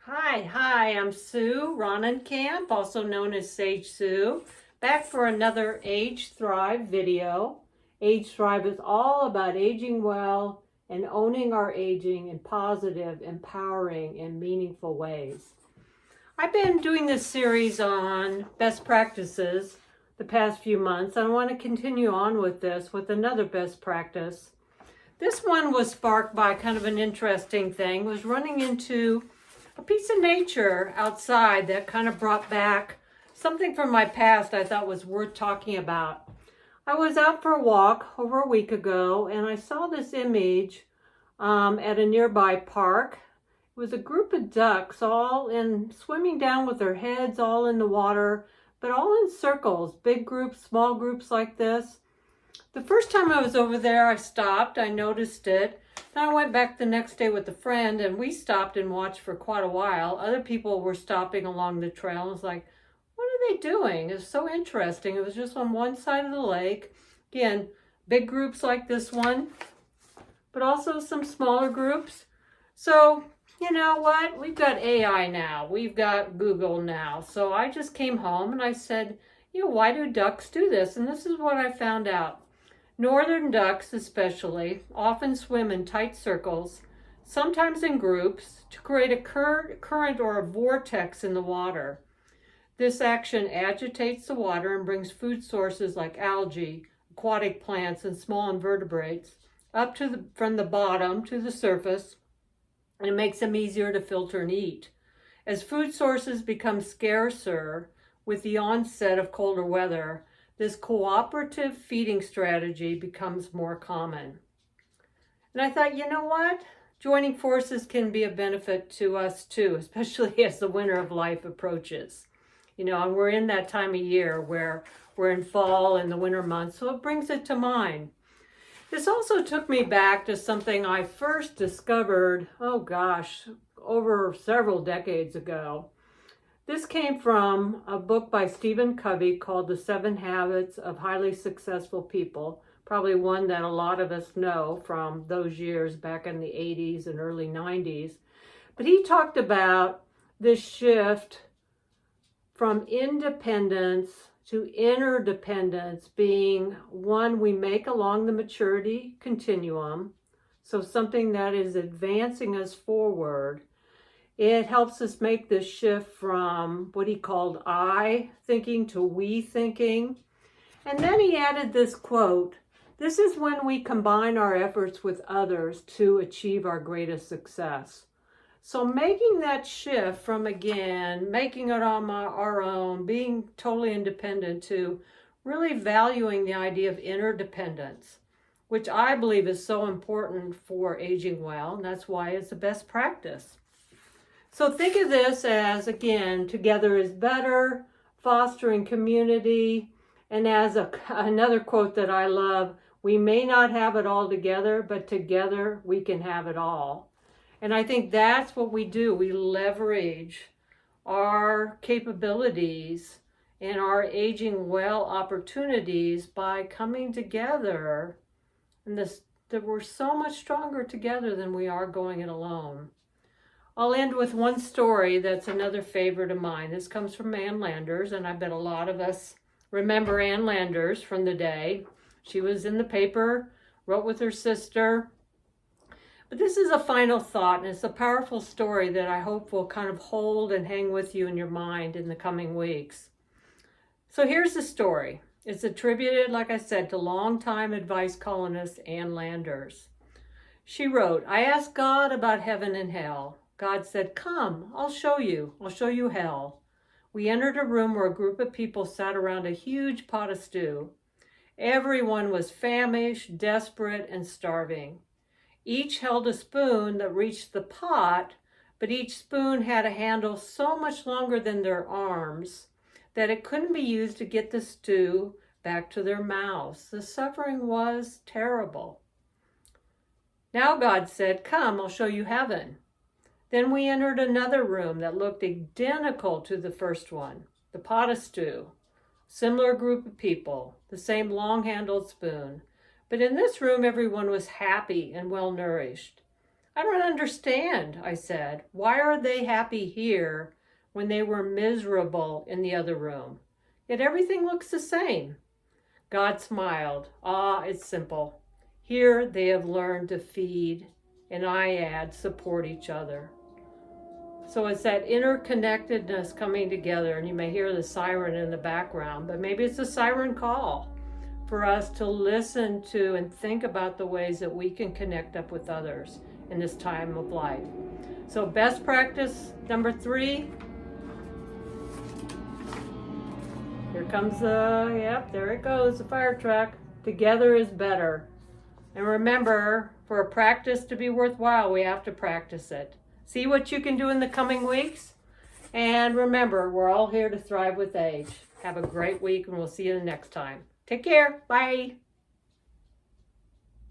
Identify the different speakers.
Speaker 1: Hi, I'm Sue Ronenkamp, also known as Sage Sue, back for another Age Thrive video. Age Thrive is all about aging well and owning our aging in positive, empowering, and meaningful ways. I've been doing this series on best practices the past few months. I want to continue on with this with another best practice. This one was sparked by kind of an interesting thing. Was running into a piece of nature outside that kind of brought back something from my past I thought was worth talking about. I was out for a walk over a week ago and I saw this image at a nearby park. It was a group of ducks all in swimming down with their heads all in the water, but all in circles, big groups, small groups like this. The first time I was over there, I stopped, I noticed it. Then I went back the next day with a friend and we stopped and watched for quite a while. Other people were stopping along the trail and was like, what are they doing? It was so interesting. It was just on one side of the lake. Again, big groups like this one, but also some smaller groups. So, you know what? We've got AI now. We've got Google now. So I just came home and I said, why do ducks do this? And this is what I found out. Northern ducks especially often swim in tight circles, sometimes in groups, to create a current or a vortex in the water. This action agitates the water and brings food sources like algae, aquatic plants, and small invertebrates up from the bottom to the surface, and it makes them easier to filter and eat. As food sources become scarcer with the onset of colder weather, this cooperative feeding strategy becomes more common. And I thought, you know what? Joining forces can be a benefit to us too, especially as the winter of life approaches. And we're in that time of year where we're in fall and the winter months, so it brings it to mind. This also took me back to something I first discovered, over several decades ago. This came from a book by Stephen Covey called The 7 Habits of Highly Successful People, probably one that a lot of us know from those years back in the 80s and early 90s. But he talked about this shift from independence to interdependence being one we make along the maturity continuum, so something that is advancing us forward. It helps us make this shift from what he called I thinking to we thinking. And then he added this quote, "This is when we combine our efforts with others to achieve our greatest success." So making that shift from, again, making it on our own, being totally independent, to really valuing the idea of interdependence, which I believe is so important for aging well, and that's why it's the best practice. So think of this as, again, together is better, fostering community, and as another quote that I love, we may not have it all together, but together we can have it all. And I think that's what we do. We leverage our capabilities and our aging well opportunities by coming together, and that we're so much stronger together than we are going it alone. I'll end with one story that's another favorite of mine. This comes from Ann Landers, and I bet a lot of us remember Ann Landers from the day. She was in the paper, wrote with her sister. But this is a final thought, and it's a powerful story that I hope will kind of hold and hang with you in your mind in the coming weeks. So here's the story. It's attributed, like I said, to longtime advice columnist Ann Landers. She wrote, "I asked God about heaven and hell. God said, 'Come, I'll show you. I'll show you hell.' We entered a room where a group of people sat around a huge pot of stew. Everyone was famished, desperate, and starving. Each held a spoon that reached the pot, but each spoon had a handle so much longer than their arms that it couldn't be used to get the stew back to their mouths. The suffering was terrible. Now God said, 'Come, I'll show you heaven.' Then we entered another room that looked identical to the first one, the pot of stew. Similar group of people, the same long-handled spoon. But in this room, everyone was happy and well-nourished. I don't understand, I said. Why are they happy here when they were miserable in the other room? Yet everything looks the same. God smiled. Ah, it's simple. Here they have learned to feed, and I add, support each other. So it's that interconnectedness coming together, and you may hear the siren in the background, but maybe it's a siren call for us to listen to and think about the ways that we can connect up with others in this time of life. So best practice number 3. Here comes there it goes, the fire truck. Together is better. And remember, for a practice to be worthwhile, we have to practice it. See what you can do in the coming weeks. And remember, we're all here to thrive with age. Have a great week, and we'll see you the next time. Take care. Bye.